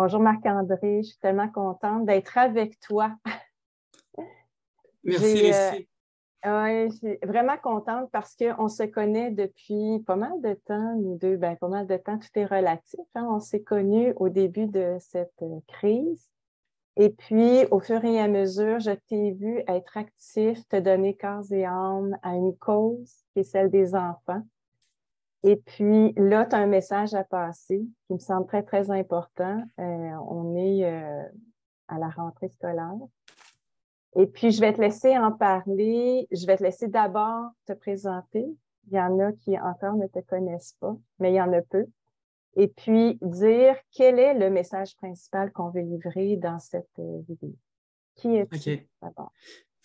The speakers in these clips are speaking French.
Bonjour Marc-André, je suis tellement contente d'être avec toi. Merci, Lucie. Ouais, je suis vraiment contente parce qu'on se connaît depuis pas mal de temps, nous deux, pas mal de temps, tout est relatif. Hein? On s'est connus au début de cette crise. Et puis, au fur et à mesure, je t'ai vu être actif, te donner corps et âme à une cause qui est celle des enfants. Et puis, là, tu as un message à passer qui me semble très, très important. On est à la rentrée scolaire. Et puis, je vais te laisser en parler. Je vais te laisser d'abord te présenter. Il y en a qui encore ne te connaissent pas, mais il y en a peu. Et puis, dire quel est le message principal qu'on veut livrer dans cette vidéo. Qui es-tu d'abord?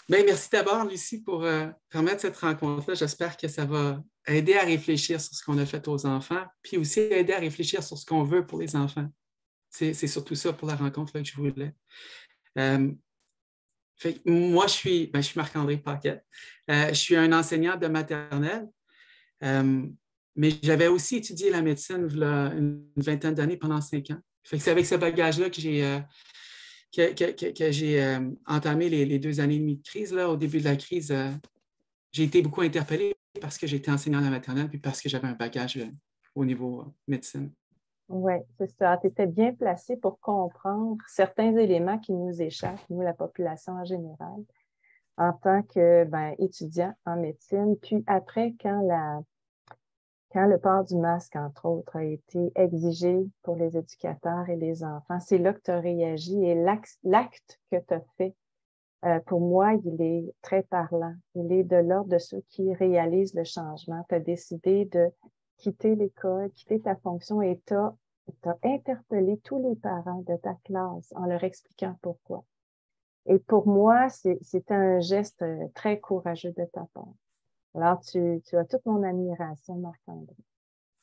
Bien, merci d'abord, Lucie, pour permettre cette rencontre-là. J'espère que ça va aider à réfléchir sur ce qu'on a fait aux enfants, puis aussi aider à réfléchir sur ce qu'on veut pour les enfants. C'est surtout ça pour la rencontre là, que je voulais. Moi, je suis Marc-André Paquette. Je suis un enseignant de maternelle, mais j'avais aussi étudié la médecine il y a une vingtaine d'années, pendant 5 ans. C'est avec ce bagage-là que j'ai entamé les 2 années et demie de crise. Là. Au début de la crise, j'ai été beaucoup interpellé parce que j'étais enseignant de la maternelle puis parce que j'avais un bagage au niveau médecine. Oui, c'est ça. Tu étais bien placé pour comprendre certains éléments qui nous échappent, nous, la population en général, en tant que étudiant en médecine. Puis après, quand le port du masque, entre autres, a été exigé pour les éducateurs et les enfants, c'est là que tu as réagi et l'acte que tu as fait, pour moi, il est très parlant. Il est de l'ordre de ceux qui réalisent le changement. Tu as décidé de quitter l'école, quitter ta fonction et tu as interpellé tous les parents de ta classe en leur expliquant pourquoi. Et pour moi, c'était un geste très courageux de ta part. Alors, tu as toute mon admiration, Marc-André.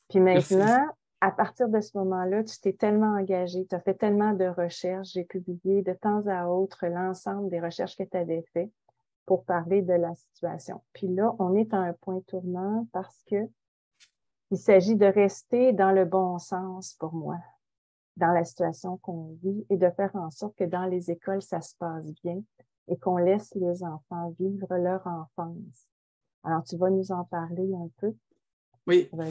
Puis maintenant, Merci. à partir de ce moment-là, tu t'es tellement engagé, tu as fait tellement de recherches. J'ai publié de temps à autre l'ensemble des recherches que tu avais faites pour parler de la situation. Puis là, on est à un point tournant parce que il s'agit de rester dans le bon sens pour moi, dans la situation qu'on vit et de faire en sorte que dans les écoles, ça se passe bien et qu'on laisse les enfants vivre leur enfance. Alors, tu vas nous en parler un peu? Oui. Vas-y.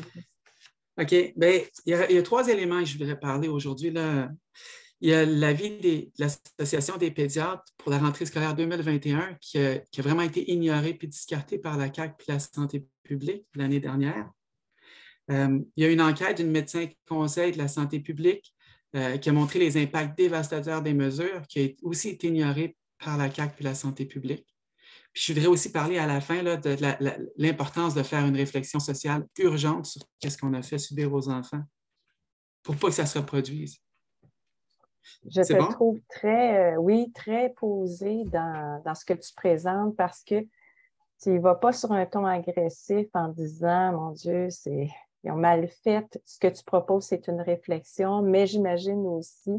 OK. Bien, il y a 3 éléments que je voudrais parler aujourd'hui. Là. Il y a l'avis de l'Association des pédiatres pour la rentrée scolaire 2021 qui a vraiment été ignorée puis discartée par la CAQ et la santé publique l'année dernière. Il y a une enquête d'une médecin conseil de la santé publique qui a montré les impacts dévastateurs des mesures, qui a aussi été ignorée par la CAQ et la santé publique. Puis je voudrais aussi parler à la fin là, de l'importance de faire une réflexion sociale urgente sur ce qu'on a fait subir aux enfants pour pas que ça se reproduise. Je C'est te bon? trouve très posé dans ce que tu présentes parce que tu ne vas pas sur un ton agressif en disant, mon Dieu, ils ont mal fait. Ce que tu proposes, c'est une réflexion, mais j'imagine aussi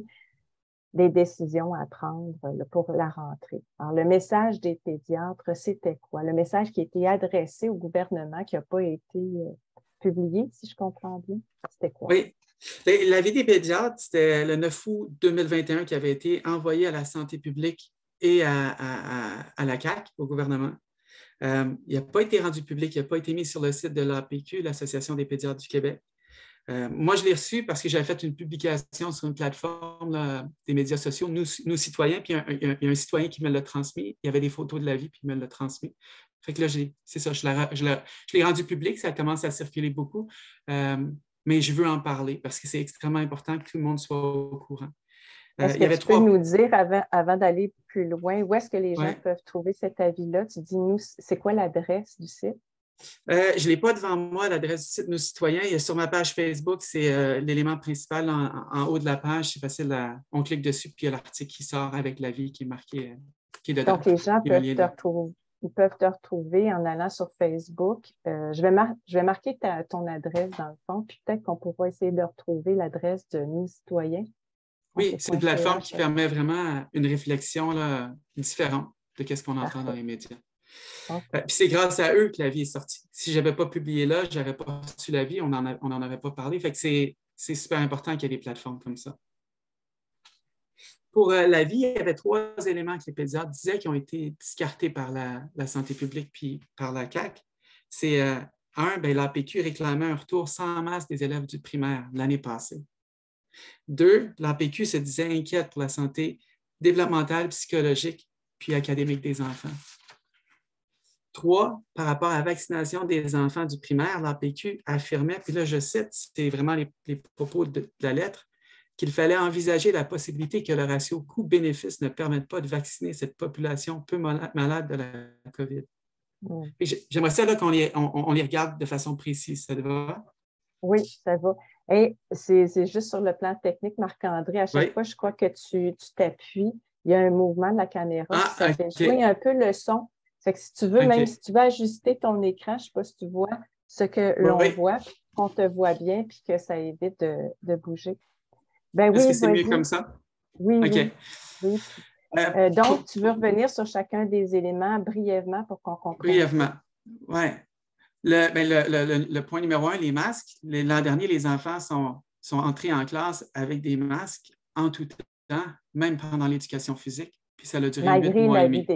des décisions à prendre pour la rentrée. Alors, le message des pédiatres, c'était quoi? Le message qui a été adressé au gouvernement, qui n'a pas été publié, si je comprends bien, c'était quoi? Oui. L'avis des pédiatres, c'était le 9 août 2021 qui avait été envoyé à la santé publique et à la CAQ, au gouvernement. Il n'a pas été rendu public, il n'a pas été mis sur le site de l'APQ, l'Association des pédiatres du Québec. Moi, je l'ai reçu parce que j'avais fait une publication sur une plateforme là, des médias sociaux, nous citoyens, puis il y a un citoyen qui me l'a transmis. Il y avait des photos de la vie, puis il me l'a transmis. Fait que là, c'est ça, je l'ai rendu public, ça commence à circuler beaucoup, mais je veux en parler parce que c'est extrêmement important que tout le monde soit au courant. Est-ce Il y que avait tu peux 3... nous dire, avant d'aller plus loin, où est-ce que les gens Ouais. peuvent trouver cet avis-là? Tu dis-nous, c'est quoi l'adresse du site? Je ne l'ai pas devant moi, l'adresse du site Nos Citoyens. Il y a sur ma page Facebook, c'est l'élément principal en haut de la page. C'est facile, on clique dessus, puis il y a l'article qui sort avec l'avis qui est marqué, qui est dedans. Donc, les gens Il y a un peuvent lien te dedans. retrouver. Ils peuvent te retrouver en allant sur Facebook. Je vais marquer ton adresse dans le fond, puis peut-être qu'on pourra essayer de retrouver l'adresse de Nos Citoyens. Oui, c'est une plateforme qui permet vraiment une réflexion là, différente de ce qu'on entend dans les médias. Okay. Puis c'est grâce à eux que l'avis est sorti. Si je n'avais pas publié là, je n'aurais pas reçu l'avis, on n'en aurait pas parlé. Fait que c'est super important qu'il y ait des plateformes comme ça. Pour la vie, il y avait 3 éléments que les pédiatres disaient qui ont été discartés par la santé publique puis par la CAQ. C'est un, l'APQ réclamait un retour sans masque des élèves du primaire l'année passée. 2, l'APQ se disait inquiète pour la santé développementale, psychologique puis académique des enfants. 3, par rapport à la vaccination des enfants du primaire, l'APQ affirmait, puis là je cite, c'est vraiment les propos de la lettre, qu'il fallait envisager la possibilité que le ratio coût-bénéfice ne permette pas de vacciner cette population peu malade de la COVID. Mm. J'aimerais ça qu'on les regarde de façon précise. Ça te va? Oui, ça va. Et c'est juste sur le plan technique, Marc-André, à chaque fois, je crois que tu t'appuies, il y a un mouvement de la caméra qui ça fait jouer un peu le son. Fait que si tu veux, même si tu veux ajuster ton écran, je ne sais pas si tu vois ce que l'on voit, qu'on te voit bien, puis que ça évite de bouger. Ben oui, est-ce que c'est mieux comme ça? Oui, oui. Donc, tu veux revenir sur chacun des éléments brièvement pour qu'on comprenne? Brièvement, oui. Le point numéro 1, les masques. L'an dernier, les enfants sont entrés en classe avec des masques en tout temps, même pendant l'éducation physique. Puis ça a duré 8 mois et demi.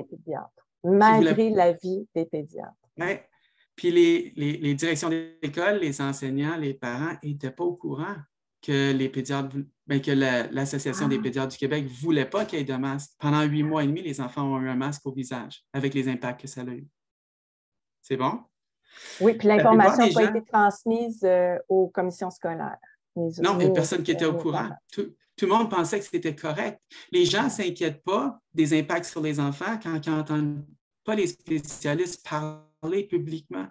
Malgré l'avis des pédiatres. Oui. Puis les directions d'école, les enseignants, les parents n'étaient pas au courant que les pédiatres, que l'Association des pédiatres du Québec ne voulait pas qu'il y ait de masque. Pendant 8 mois et demi, les enfants ont eu un masque au visage avec les impacts que ça a eu. C'est bon? Oui, puis l'information n'a pas été transmise aux commissions scolaires. Non, il n'y a personne qui était au courant. Tout le monde pensait que c'était correct. Les gens ne s'inquiètent pas des impacts sur les enfants quand ils n'entendent pas les spécialistes parler publiquement.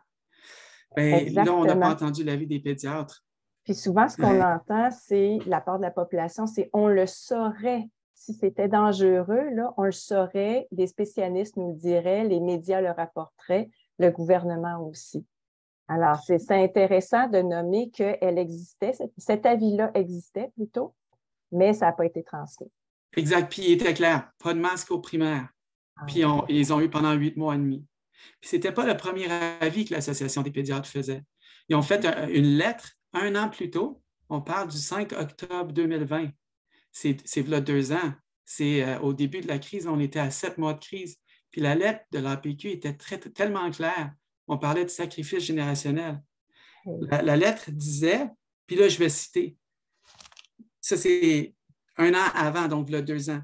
Là, on n'a pas entendu l'avis des pédiatres. Puis souvent, ce qu'on entend, c'est la part de la population, c'est on le saurait. Si c'était dangereux, là, on le saurait, les spécialistes nous le diraient, les médias le rapporteraient, le gouvernement aussi. Alors, c'est intéressant de nommer qu'elle existait, cet avis-là existait plutôt, mais ça n'a pas été transmis. Exact. Puis il était clair, pas de masque au primaire. Puis ils ont eu pendant 8 mois et demi. Puis ce n'était pas le premier avis que l'Association des pédiatres faisait. Ils ont fait une lettre 1 an plus tôt. On parle du 5 octobre 2020. C'est là 2 ans. C'est au début de la crise, on était à 7 mois de crise. Puis la lettre de l'APQ était tellement claire. On parlait de sacrifice générationnel. La lettre disait, puis là, je vais citer, ça c'est 1 an avant, donc là 2 ans.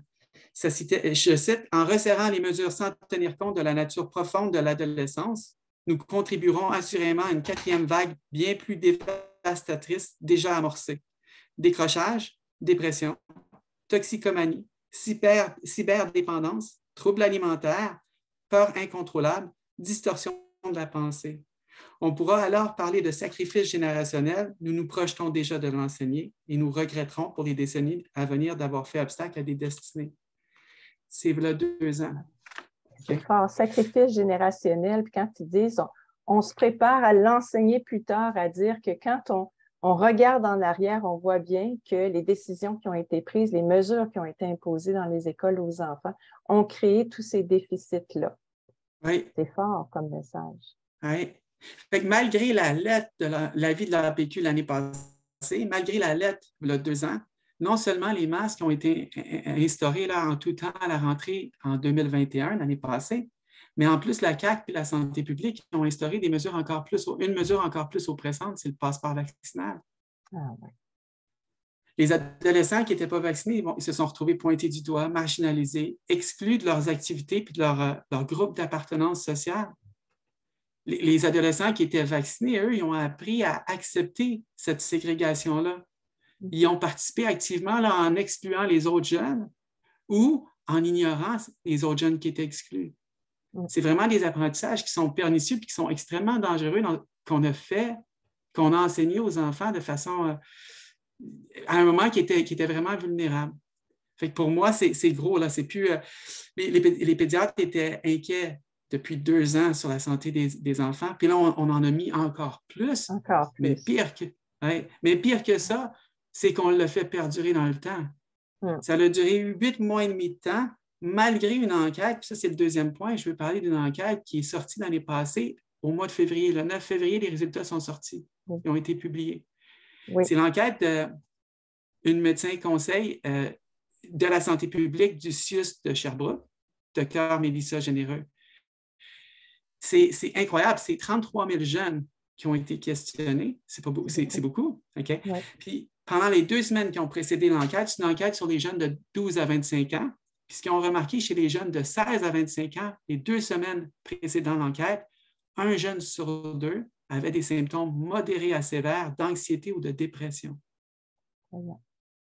Ça citait, je cite, « En resserrant les mesures sans tenir compte de la nature profonde de l'adolescence, nous contribuerons assurément à une 4e vague bien plus dévastatrice déjà amorcée. Décrochage, dépression, toxicomanie, cyberdépendance, troubles alimentaires, peur incontrôlable, distorsion de la pensée. On pourra alors parler de sacrifice générationnel. Nous nous projetons déjà de l'enseigner et nous regretterons pour les décennies à venir d'avoir fait obstacle à des destinées. » C'est là 2 ans. C'est fort, sacrifice générationnel. Puis quand ils disent, on se prépare à l'enseigner plus tard, à dire que quand on regarde en arrière, on voit bien que les décisions qui ont été prises, les mesures qui ont été imposées dans les écoles aux enfants ont créé tous ces déficits-là. Oui. C'est fort comme message. Oui. Fait que malgré la lettre de l'avis de l'APQ l'année passée, malgré la lettre il y a 2 ans, non seulement les masques ont été instaurés là, en tout temps à la rentrée en 2021, l'année passée, mais en plus, la CAQ et la santé publique ont instauré une mesure encore plus oppressante, c'est le passeport vaccinal. Ah, ouais. Les adolescents qui n'étaient pas vaccinés, ils se sont retrouvés pointés du doigt, marginalisés, exclus de leurs activités et de leur groupe d'appartenance sociale. Les adolescents qui étaient vaccinés, eux, ils ont appris à accepter cette ségrégation-là. Ils ont participé activement là, en excluant les autres jeunes ou en ignorant les autres jeunes qui étaient exclus. C'est vraiment des apprentissages qui sont pernicieux et qui sont extrêmement dangereux qu'on a enseigné aux enfants de façon à un moment qui était vraiment vulnérable. Fait que pour moi, c'est gros. Là, c'est plus, les pédiatres étaient inquiets depuis 2 ans sur la santé des enfants. Puis là, on en a mis encore plus. Encore plus. Mais pire que ça, c'est qu'on l'a fait perdurer dans le temps. Ça a duré 8 mois et demi de temps, malgré une enquête. Puis ça, c'est le 2e point. Je veux parler d'une enquête qui est sortie l'année passée, au mois de février. Le 9 février, les résultats sont sortis. Ils ont été publiés. Oui. C'est l'enquête d'une médecin conseil de la santé publique du CIUS de Sherbrooke, Dr. Mélissa Généreux. C'est incroyable, c'est 33 000 jeunes qui ont été questionnés. C'est beaucoup. OK? Ouais. Puis, pendant les 2 semaines qui ont précédé l'enquête, c'est une enquête sur les jeunes de 12 à 25 ans. Puis, ce qu'ils ont remarqué chez les jeunes de 16 à 25 ans, les 2 semaines précédant l'enquête, un jeune sur 2 avait des symptômes modérés à sévères d'anxiété ou de dépression. Voilà.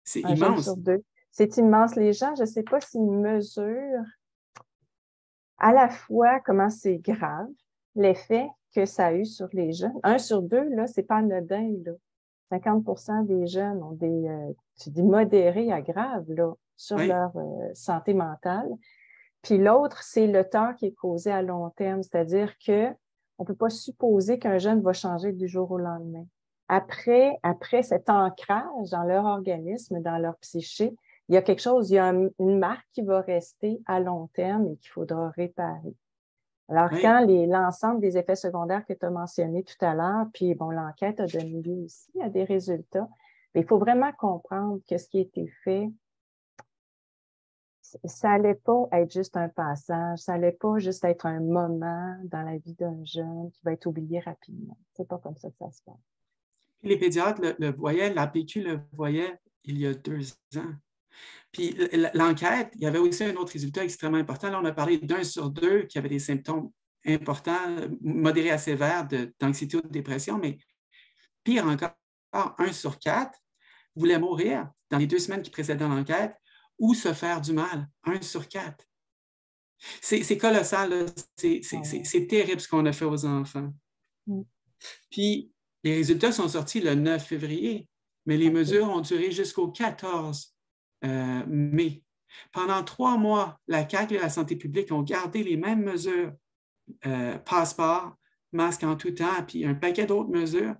C'est Un jeune immense. sur 2. C'est immense. Les gens, je ne sais pas s'ils mesurent à la fois comment c'est grave, l'effet que ça a eu sur les jeunes. 1 sur 2, là, c'est pas anodin, là. 50% des jeunes ont des, tu dis modérés à graves, là, sur leur santé mentale. Puis l'autre, c'est le tort qui est causé à long terme, c'est-à-dire que on peut pas supposer qu'un jeune va changer du jour au lendemain. Après cet ancrage dans leur organisme, dans leur psyché, il y a quelque chose, il y a une marque qui va rester à long terme et qu'il faudra réparer. Alors, quand l'ensemble des effets secondaires que tu as mentionnés tout à l'heure, puis bon, l'enquête a donné lieu aussi à des résultats, mais il faut vraiment comprendre que ce qui a été fait, ça n'allait pas être juste un passage, ça n'allait pas juste être un moment dans la vie d'un jeune qui va être oublié rapidement. C'est pas comme ça que ça se passe. Les pédiatres le voyaient, l'APQ le voyait il y a 2 ans. Puis l'enquête, il y avait aussi un autre résultat extrêmement important. Là, on a parlé d'1 sur 2 qui avait des symptômes importants, modérés à sévères d'anxiété ou de dépression, mais pire encore, 1 sur 4 voulait mourir dans les 2 semaines qui précédaient l'enquête ou se faire du mal. 1 sur 4. C'est colossal. C'est terrible ce qu'on a fait aux enfants. Puis, les résultats sont sortis le 9 février, mais les mesures ont duré jusqu'au 14 mai. Pendant 3 mois, la CAQ et la santé publique ont gardé les mêmes mesures, passeport, masque en tout temps, puis un paquet d'autres mesures,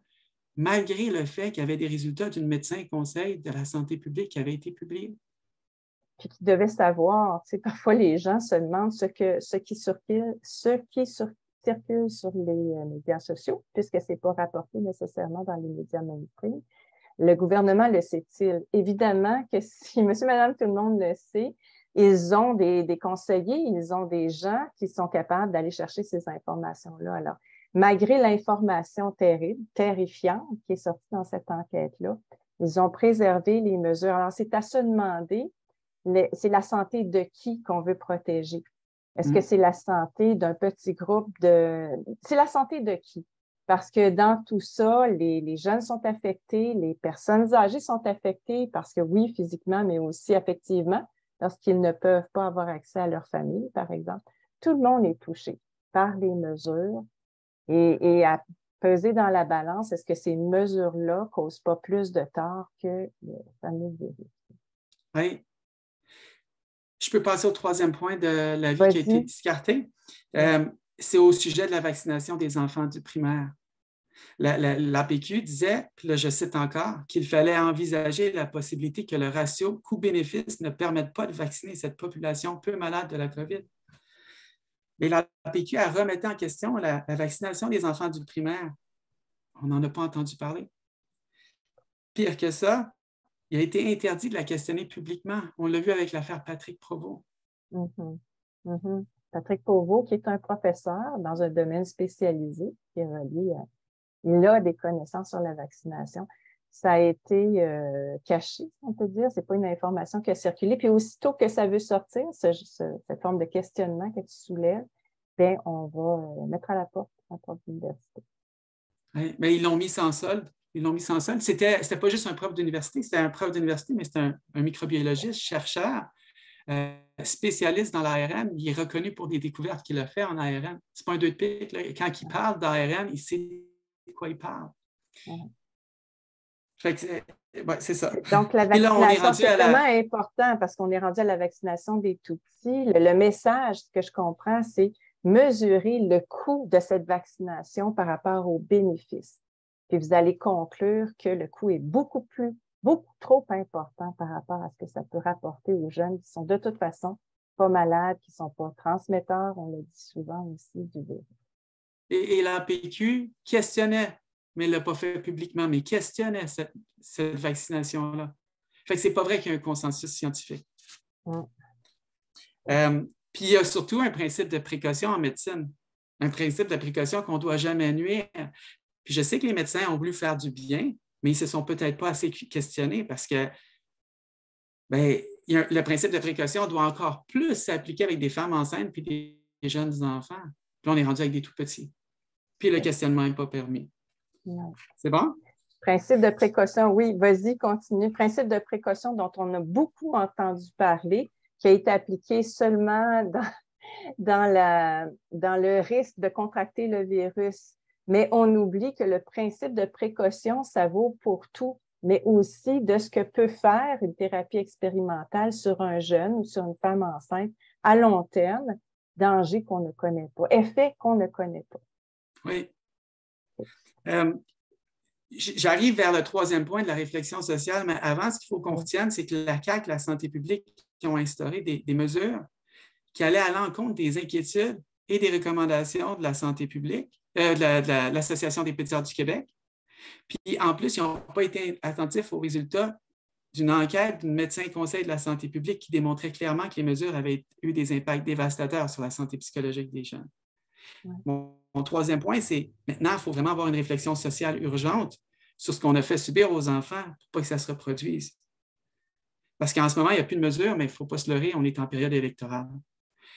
malgré le fait qu'il y avait des résultats d'une médecin conseil de la santé publique qui avaient été publiés. Puis qui devaient savoir, tu sais, parfois les gens se demandent ce qui circule sur les médias sociaux, puisque ce n'est pas rapporté nécessairement dans les médias mainstream. Le gouvernement le sait-il? Évidemment que si monsieur, madame, tout le monde le sait, ils ont des conseillers, ils ont des gens qui sont capables d'aller chercher ces informations-là. Alors, malgré l'information terrifiante qui est sortie dans cette enquête-là, ils ont préservé les mesures. Alors, c'est à se demander, c'est la santé de qui qu'on veut protéger? Est-ce que c'est la santé d'un petit groupe de... C'est la santé de qui? Parce que dans tout ça, les jeunes sont affectés, les personnes âgées sont affectées parce que oui, physiquement, mais aussi affectivement, parce qu'ils ne peuvent pas avoir accès à leur famille, par exemple. Tout le monde est touché par les mesures et à peser dans la balance, est-ce que ces mesures-là ne causent pas plus de tort que le fameux virus? Oui. Je peux passer au 3e point de l'avis qui a été discarté. C'est au sujet de la vaccination des enfants du primaire. L'APQ disait, puis là je cite encore, qu'il fallait envisager la possibilité que le ratio coût-bénéfice ne permette pas de vacciner cette population peu malade de la COVID. Mais l'APQ a remis en question la vaccination des enfants du primaire. On n'en a pas entendu parler. Pire que ça, il a été interdit de la questionner publiquement. On l'a vu avec l'affaire Patrick Provost. Patrick Provost, qui est un professeur dans un domaine spécialisé, qui est relié à... Il a des connaissances sur la vaccination. Ça a été caché, on peut dire. Ce n'est pas une information qui a circulé. Puis aussitôt que ça veut sortir, cette forme de questionnement que tu soulèves, bien, on va mettre à la porte d'université. Oui, mais ils l'ont mis sans solde. C'était pas juste un prof d'université, c'était un prof d'université, mais c'était un microbiologiste, chercheur, spécialiste dans l'ARN. Il est reconnu pour des découvertes qu'il a fait en ARN. C'est pas un 2 de pique. Là. Quand il parle d'ARN, il sait de quoi il parle. Fait que c'est ça. Donc, la vaccination, c'est tellement important parce qu'on est rendu à la vaccination des tout-petits. Le message que je comprends, c'est mesurer le coût de cette vaccination par rapport aux bénéfices. Puis vous allez conclure que le coût est beaucoup trop important par rapport à ce que ça peut rapporter aux jeunes qui sont de toute façon pas malades, qui ne sont pas transmetteurs, on le dit souvent aussi, du virus. Et l'APQ questionnait, mais ne l'a pas fait publiquement, mais questionnait cette vaccination-là. Fait que c'est pas vrai qu'il y a un consensus scientifique. Puis il y a surtout un principe de précaution en médecine, un principe de précaution qu'on ne doit jamais nuire. Puis je sais que les médecins ont voulu faire du bien, mais ils ne se sont peut-être pas assez questionnés parce que le principe de précaution doit encore plus s'appliquer avec des femmes enceintes puis des jeunes enfants. Puis là, on est rendu avec des tout petits. Puis le questionnement n'est pas permis. Non. C'est bon? Principe de précaution, oui, vas-y, continue. Principe de précaution dont on a beaucoup entendu parler, qui a été appliqué seulement dans le risque de contracter le virus. Mais on oublie que le principe de précaution, ça vaut pour tout, mais aussi de ce que peut faire une thérapie expérimentale sur un jeune ou sur une femme enceinte à long terme, danger qu'on ne connaît pas, effet qu'on ne connaît pas. Oui. J'arrive vers le troisième point de la réflexion sociale, mais avant, ce qu'il faut qu'on retienne, c'est que la CAQ, la santé publique, qui ont instauré des mesures qui allaient à l'encontre des inquiétudes et des recommandations de la santé publique, de l'Association des pédiatres du Québec. Puis, en plus, ils n'ont pas été attentifs aux résultats d'une enquête d'un médecin conseil de la santé publique qui démontrait clairement que les mesures avaient eu des impacts dévastateurs sur la santé psychologique des jeunes. Ouais. Mon troisième point, c'est maintenant, il faut vraiment avoir une réflexion sociale urgente sur ce qu'on a fait subir aux enfants pour pas que ça se reproduise. Parce qu'en ce moment, il n'y a plus de mesures, mais il ne faut pas se leurrer, on est en période électorale.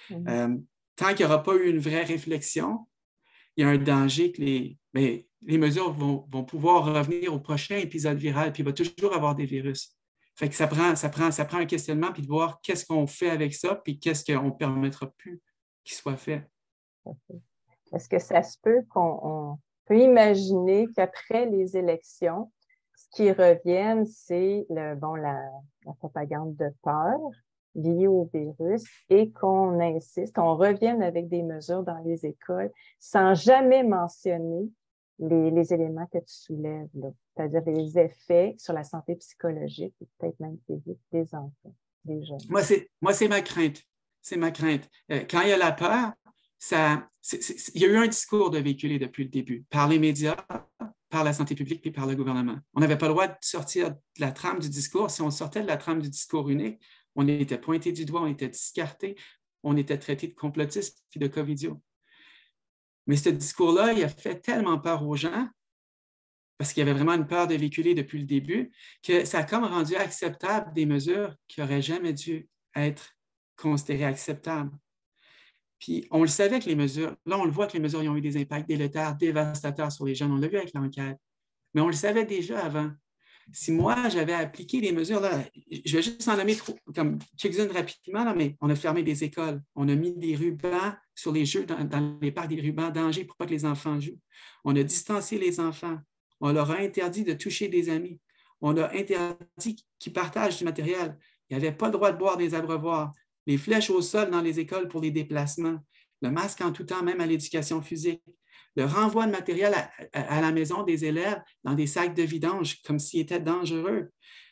Tant qu'il n'y aura pas eu une vraie réflexion, il y a un danger que les mesures vont pouvoir revenir au prochain épisode viral, puis il va toujours avoir des virus. Fait que ça prend un questionnement, puis de voir qu'est-ce qu'on fait avec ça, puis qu'est-ce qu'on ne permettra plus qu'il soit fait. Est-ce que ça se peut qu'on peut imaginer qu'après les élections, ce qui revienne, c'est la propagande de peur liée au virus et qu'on insiste, on revienne avec des mesures dans les écoles sans jamais mentionner les éléments que tu soulèves, c'est-à-dire les effets sur la santé psychologique et peut-être même physique des enfants, des jeunes. Moi, c'est ma crainte. C'est ma crainte. Quand il y a la peur, il y a eu un discours de véhiculé depuis le début, par les médias, par la santé publique puis par le gouvernement. On n'avait pas le droit de sortir de la trame du discours. Si on sortait de la trame du discours unique, on était pointé du doigt, on était discarté, on était traité de complotistes puis de covidios. Mais ce discours-là, il a fait tellement peur aux gens, parce qu'il y avait vraiment une peur de véhiculer depuis le début, que ça a comme rendu acceptable des mesures qui n'auraient jamais dû être considérées acceptables. Puis on le savait que les mesures, là on le voit que les mesures ont eu des impacts délétères, dévastateurs sur les jeunes, on l'a vu avec l'enquête, mais on le savait déjà avant. Si moi j'avais appliqué les mesures, là, je vais juste en nommer comme quelques-unes rapidement, là, mais on a fermé des écoles, on a mis des rubans sur les jeux dans les parcs, des rubans danger pour pas que les enfants jouent. On a distancié les enfants, on leur a interdit de toucher des amis, on a interdit qu'ils partagent du matériel, ils n'avaient pas le droit de boire des abreuvoirs. Les flèches au sol dans les écoles pour les déplacements, le masque en tout temps, même à l'éducation physique, le renvoi de matériel à la maison des élèves dans des sacs de vidange comme s'ils étaient dangereux,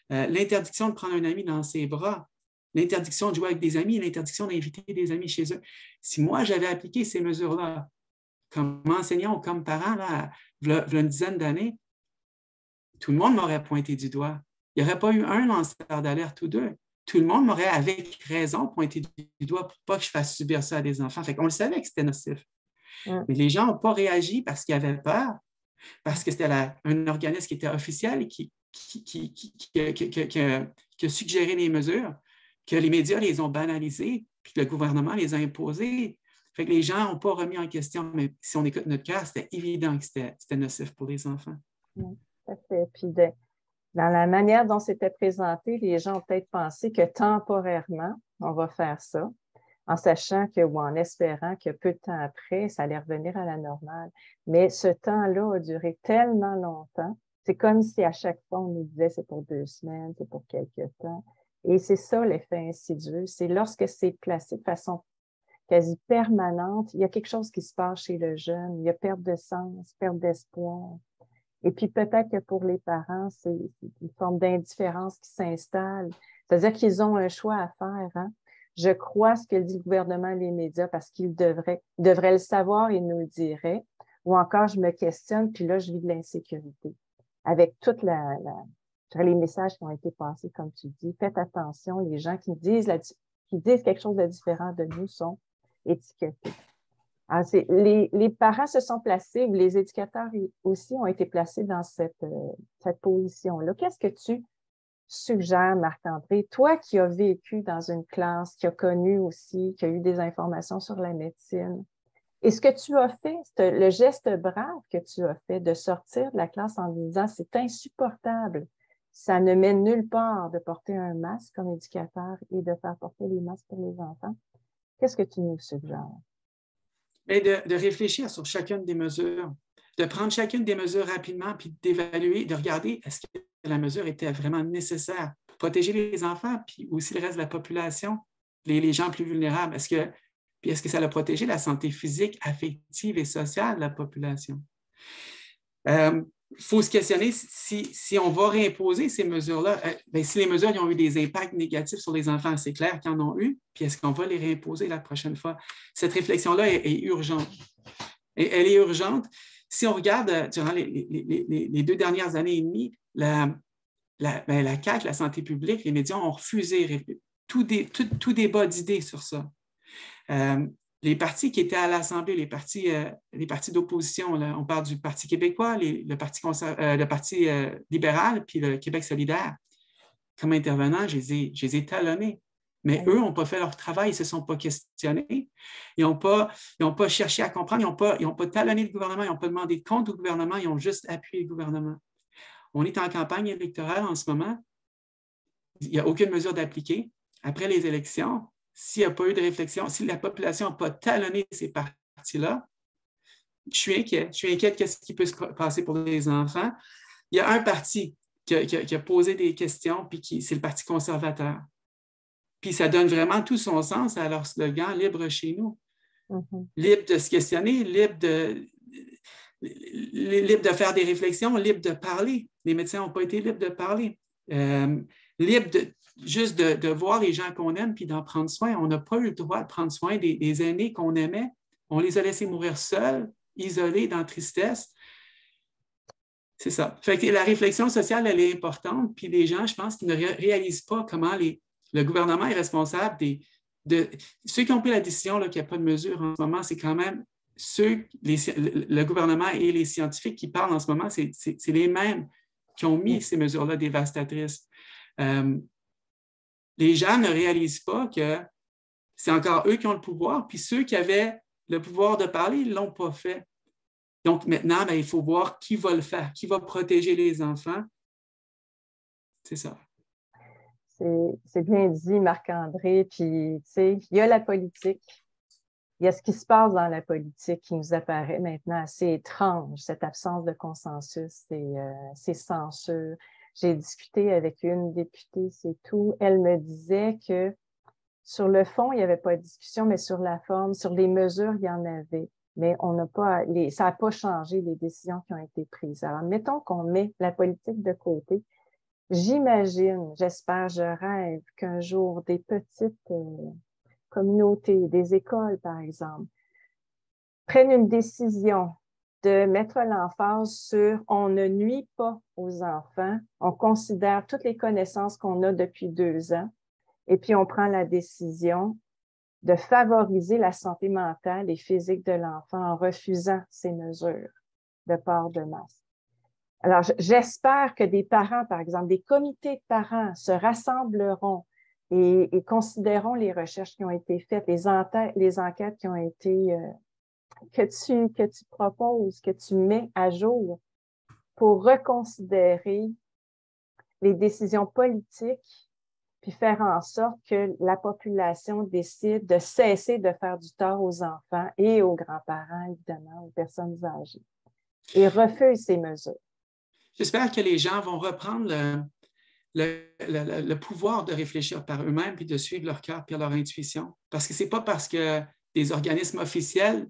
l'interdiction de prendre un ami dans ses bras, l'interdiction de jouer avec des amis, l'interdiction d'inviter des amis chez eux. Si moi, j'avais appliqué ces mesures-là comme enseignant ou comme parent, là, il y a une dizaine d'années, tout le monde m'aurait pointé du doigt. Il n'y aurait pas eu un lanceur d'alerte ou deux. Tout le monde m'aurait, avec raison, pointé du doigt pour pas que je fasse subir ça à des enfants. Fait qu'on le savait que c'était nocif. Mais les gens n'ont pas réagi parce qu'ils avaient peur, parce que c'était un organisme qui était officiel et qui a suggéré les mesures, que les médias les ont banalisées, puis que le gouvernement les a imposées. Fait que les gens n'ont pas remis en question, mais si on écoute notre cœur, c'était évident que c'était nocif pour les enfants. Oui, tout à fait. Puis dans la manière dont c'était présenté, les gens ont peut-être pensé que temporairement, on va faire ça, en sachant que, ou en espérant que peu de temps après, ça allait revenir à la normale. Mais ce temps-là a duré tellement longtemps. C'est comme si à chaque fois, on nous disait c'est pour 2 semaines, c'est pour quelques temps. Et c'est ça l'effet insidieux. C'est lorsque c'est placé de façon quasi permanente, il y a quelque chose qui se passe chez le jeune. Il y a perte de sens, perte d'espoir. Et puis peut-être que pour les parents, c'est une forme d'indifférence qui s'installe. C'est-à-dire qu'ils ont un choix à faire. Hein? Je crois ce que dit le gouvernement et les médias parce qu'ils devraient le savoir et nous le diraient. Ou encore, je me questionne, puis là, je vis de l'insécurité. Avec toute les messages qui ont été passés, comme tu dis. Faites attention, les gens qui disent quelque chose de différent de nous sont étiquetés. Alors, les parents se sont placés, ou les éducateurs aussi ont été placés dans cette position-là. Qu'est-ce que tu suggères, Marc-André, toi qui as vécu dans une classe, qui a connu aussi, qui a eu des informations sur la médecine, et ce que tu as fait, le geste brave que tu as fait de sortir de la classe en disant c'est insupportable, ça ne mène nulle part de porter un masque comme éducateur et de faire porter les masques pour les enfants. Qu'est-ce que tu nous suggères? Mais de réfléchir sur chacune des mesures, de prendre chacune des mesures rapidement, puis d'évaluer, de regarder est-ce que la mesure était vraiment nécessaire pour protéger les enfants, puis aussi le reste de la population, les gens plus vulnérables. Est-ce que ça a protégé la santé physique, affective et sociale de la population? Il faut se questionner si on va réimposer ces mesures-là. Si les mesures ont eu des impacts négatifs sur les enfants, c'est clair qu'ils en ont eu, puis est-ce qu'on va les réimposer la prochaine fois? Cette réflexion-là est urgente. Et elle est urgente. Si on regarde durant les 2 dernières années et demie, la CAQ, la santé publique, les médias ont refusé tout débat d'idées sur ça. Les partis qui étaient à l'Assemblée, les partis d'opposition, on parle du Parti québécois, le Parti libéral, puis le Québec solidaire, comme intervenants, je les ai talonnés. Mais eux n'ont pas fait leur travail, ils ne se sont pas questionnés. Ils n'ont pas cherché à comprendre, ils n'ont pas talonné le gouvernement, ils n'ont pas demandé de compte au gouvernement, ils ont juste appuyé le gouvernement. On est en campagne électorale en ce moment. Il n'y a aucune mesure d'appliquer. Après les élections, s'il n'y a pas eu de réflexion, si la population n'a pas talonné ces partis-là, je suis inquiet. Je suis inquiet de ce qui peut se passer pour les enfants. Il y a un parti qui a posé des questions, puis c'est le Parti conservateur. Puis ça donne vraiment tout son sens à leur slogan « Libre chez nous ». Libre de se questionner, libre de faire des réflexions, libre de parler. Les médecins n'ont pas été libres de parler. Libre juste de voir les gens qu'on aime puis d'en prendre soin. On n'a pas eu le droit de prendre soin des aînés qu'on aimait. On les a laissés mourir seuls, isolés, dans la tristesse. C'est ça. Fait que la réflexion sociale, elle est importante. Puis les gens, je pense qu'ils ne réalisent pas comment le gouvernement est responsable de ceux qui ont pris la décision qu'il n'y a pas de mesure en ce moment, c'est quand même le gouvernement et les scientifiques qui parlent en ce moment, c'est les mêmes qui ont mis ces mesures-là dévastatrices. Les gens ne réalisent pas que c'est encore eux qui ont le pouvoir, puis ceux qui avaient le pouvoir de parler, ils ne l'ont pas fait. Donc maintenant, il faut voir qui va le faire, qui va protéger les enfants. C'est ça. C'est bien dit, Marc-André. Puis, tu sais, il y a la politique. Il y a ce qui se passe dans la politique qui nous apparaît maintenant assez étrange, cette absence de consensus, ces censures. J'ai discuté avec une députée, c'est tout. Elle me disait que sur le fond, il n'y avait pas de discussion, mais sur la forme, sur les mesures, il y en avait. Mais ça n'a pas changé les décisions qui ont été prises. Alors, mettons qu'on met la politique de côté. J'imagine, j'espère, je rêve qu'un jour, des petites communautés, des écoles, par exemple, prennent une décision de mettre l'emphase sur on ne nuit pas aux enfants, on considère toutes les connaissances qu'on a depuis 2 ans, et puis on prend la décision de favoriser la santé mentale et physique de l'enfant en refusant ces mesures de port de masque. Alors, j'espère que des parents, par exemple, des comités de parents se rassembleront et considéreront les recherches qui ont été faites, les enquêtes qui ont été que tu proposes, que tu mets à jour pour reconsidérer les décisions politiques puis faire en sorte que la population décide de cesser de faire du tort aux enfants et aux grands-parents, évidemment, aux personnes âgées, et refuse ces mesures. J'espère que les gens vont reprendre le pouvoir de réfléchir par eux-mêmes puis de suivre leur cœur et leur intuition. Parce que ce n'est pas parce que des organismes officiels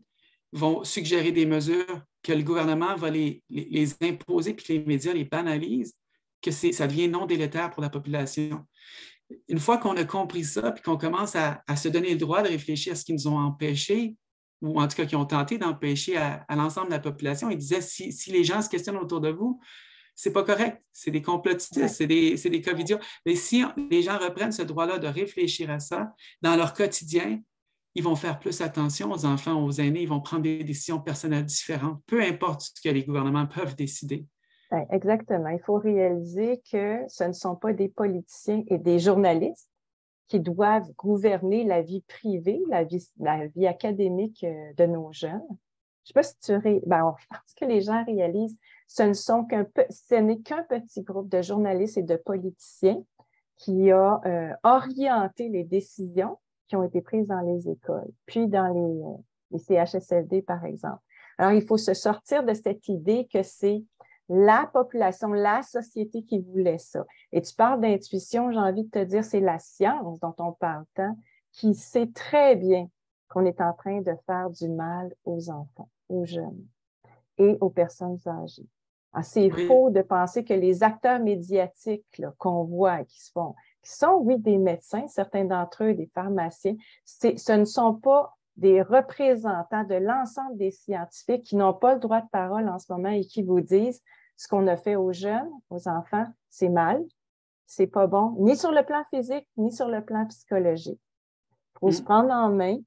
vont suggérer des mesures que le gouvernement va les imposer puis que les médias les banalisent que ça devient non délétère pour la population. Une fois qu'on a compris ça puis qu'on commence à se donner le droit de réfléchir à ce qui nous ont empêchés, ou en tout cas qui ont tenté d'empêcher à l'ensemble de la population, ils disaient si les gens se questionnent autour de vous, c'est pas correct. C'est des complotistes, c'est des covidiens. Mais si les gens reprennent ce droit-là de réfléchir à ça, dans leur quotidien, ils vont faire plus attention aux enfants, aux aînés, ils vont prendre des décisions personnelles différentes, peu importe ce que les gouvernements peuvent décider. Exactement. Il faut réaliser que ce ne sont pas des politiciens et des journalistes qui doivent gouverner la vie privée, la vie académique de nos jeunes. Je ne sais pas si je pense que les gens réalisent ce n'est qu'un petit groupe de journalistes et de politiciens qui a orienté les décisions qui ont été prises dans les écoles, puis dans les CHSLD, par exemple. Alors, il faut se sortir de cette idée que c'est la population, la société qui voulait ça. Et tu parles d'intuition, j'ai envie de te dire, c'est la science dont on parle tant, qui sait très bien qu'on est en train de faire du mal aux enfants, aux jeunes et aux personnes âgées. C'est faux de penser que les acteurs médiatiques qu'on voit, qui sont, oui, des médecins, certains d'entre eux, des pharmaciens, ce ne sont pas des représentants de l'ensemble des scientifiques qui n'ont pas le droit de parole en ce moment et qui vous disent ce qu'on a fait aux jeunes, aux enfants, c'est mal, c'est pas bon, ni sur le plan physique, ni sur le plan psychologique. Il faut se prendre en main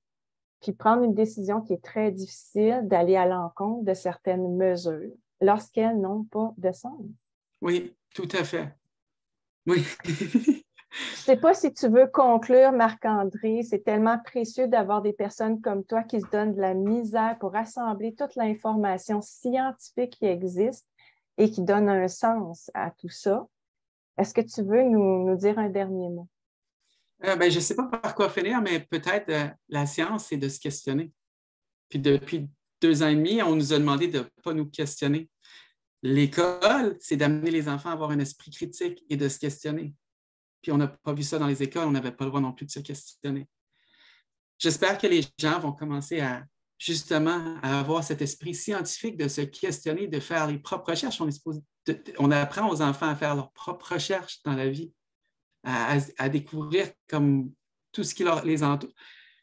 puis prendre une décision qui est très difficile d'aller à l'encontre de certaines mesures lorsqu'elles n'ont pas de sens. Oui, tout à fait. Oui. Je ne sais pas si tu veux conclure, Marc-André. C'est tellement précieux d'avoir des personnes comme toi qui se donnent de la misère pour rassembler toute l'information scientifique qui existe et qui donne un sens à tout ça. Est-ce que tu veux nous dire un dernier mot? Je ne sais pas par quoi finir, mais peut-être la science, c'est de se questionner. Puis depuis 2 ans et demi, on nous a demandé de ne pas nous questionner. L'école, c'est d'amener les enfants à avoir un esprit critique et de se questionner. Puis on n'a pas vu ça dans les écoles, on n'avait pas le droit non plus de se questionner. J'espère que les gens vont commencer justement à avoir cet esprit scientifique de se questionner, de faire les propres recherches. On apprend aux enfants à faire leurs propres recherches dans la vie, à découvrir comme tout ce qui les entoure.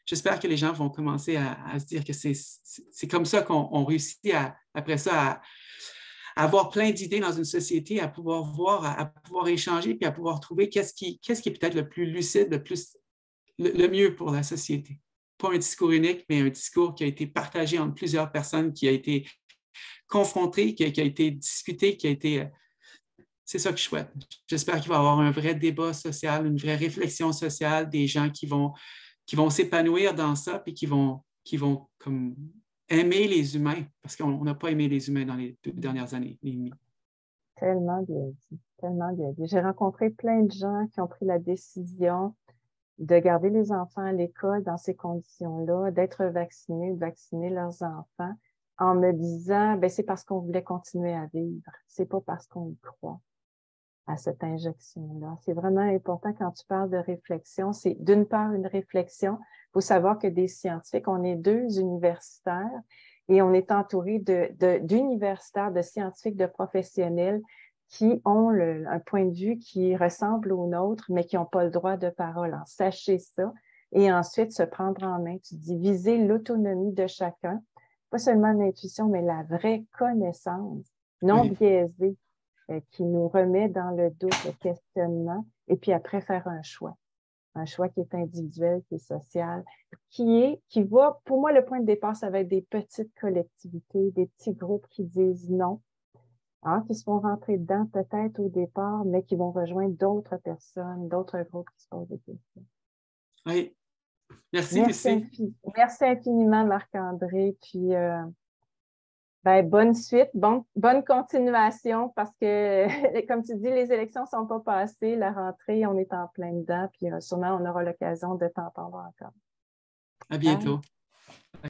J'espère que les gens vont commencer à se dire que c'est comme ça qu'on réussit après ça à avoir plein d'idées dans une société, à pouvoir voir, à pouvoir échanger, puis à pouvoir trouver qu'est-ce qui est peut-être le plus lucide, le mieux pour la société. Pas un discours unique, mais un discours qui a été partagé entre plusieurs personnes, qui a été confronté, qui a été discuté, qui a été... C'est ça que je souhaite. J'espère qu'il va y avoir un vrai débat social, une vraie réflexion sociale, des gens qui vont s'épanouir dans ça, puis qui vont comme aimer les humains, parce qu'on n'a pas aimé les humains dans les 2 dernières années et demie. Tellement bien dit, tellement bien dit. J'ai rencontré plein de gens qui ont pris la décision de garder les enfants à l'école dans ces conditions-là, d'être vaccinés, de vacciner leurs enfants, en me disant, c'est parce qu'on voulait continuer à vivre, c'est pas parce qu'on y croit à cette injection-là. C'est vraiment important quand tu parles de réflexion. C'est d'une part une réflexion. Il faut savoir que des scientifiques, on est 2 universitaires et on est entouré d'universitaires, de scientifiques, de professionnels qui ont un point de vue qui ressemble au nôtre, mais qui n'ont pas le droit de parole. Alors, sachez ça. Et ensuite, se prendre en main. Tu dis viser l'autonomie de chacun. Pas seulement l'intuition, mais la vraie connaissance, non biaisée, qui nous remet dans le doute, le questionnement, et puis après faire un choix qui est individuel, qui est social, qui va, pour moi, le point de départ, ça va être des petites collectivités, des petits groupes qui disent non, qui se font rentrer dedans peut-être au départ, mais qui vont rejoindre d'autres personnes, d'autres groupes qui se posent des questions. Oui. Merci Lucie. Merci infiniment, Marc-André, puis bonne suite, bonne continuation parce que, comme tu dis, les élections ne sont pas passées, la rentrée, on est en plein dedans, puis sûrement on aura l'occasion de t'entendre encore. À bientôt. Bye.